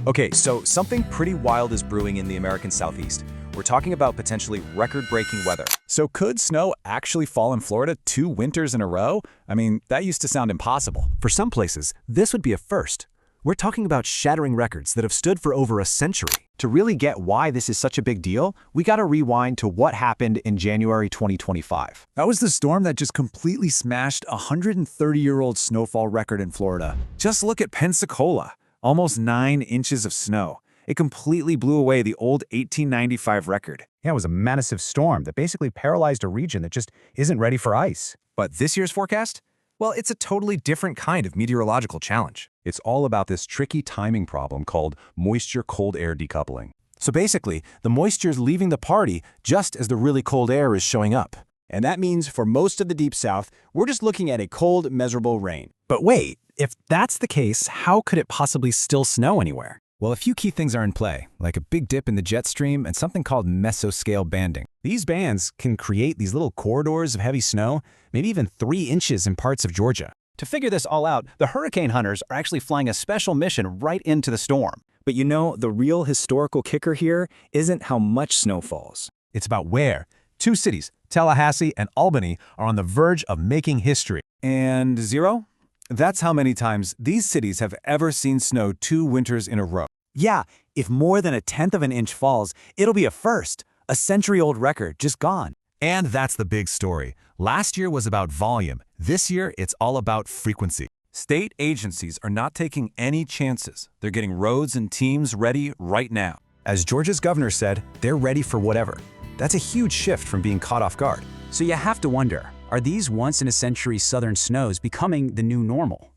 Okay, so something pretty wild is brewing in the American Southeast. We're talking about potentially record-breaking weather. So could snow actually fall in Florida 2 winters in a row? I mean, that used to sound impossible. For some places, this would be a first. We're talking about shattering records that have stood for over a century. To really get why this is such a big deal, we gotta rewind to what happened in January 2025. That was the storm that just completely smashed a 130-year-old snowfall record in Florida. Just look at Pensacola, almost 9 inches of snow. It completely blew away the old 1895 record. Yeah, it was a massive storm that basically paralyzed a region that just isn't ready for ice. But this year's forecast? Well, it's a totally different kind of meteorological challenge. It's all about this tricky timing problem called moisture-cold air decoupling. So basically, the moisture's leaving the party just as the really cold air is showing up. And that means for most of the Deep South, we're just looking at a cold, measurable rain. But wait, if that's the case, how could it possibly still snow anywhere? Well, a few key things are in play, like a big dip in the jet stream and something called mesoscale banding. These bands can create these little corridors of heavy snow, maybe even 3 inches in parts of Georgia. To figure this all out, the hurricane hunters are actually flying a special mission right into the storm. But you know, the real historical kicker here isn't how much snow falls. It's about where. 2 cities, Tallahassee and Albany, are on the verge of making history. And 0? That's how many times these cities have ever seen snow 2 winters in a row. Yeah, if more than 1/10 of an inch falls, it'll be a first. A century-old record just gone. And that's the big story. Last year was about volume. This year, it's all about frequency. State agencies are not taking any chances. They're getting roads and teams ready right now. As Georgia's governor said, they're ready for whatever. That's a huge shift from being caught off guard. So you have to wonder, are these once-in-a-century southern snows becoming the new normal?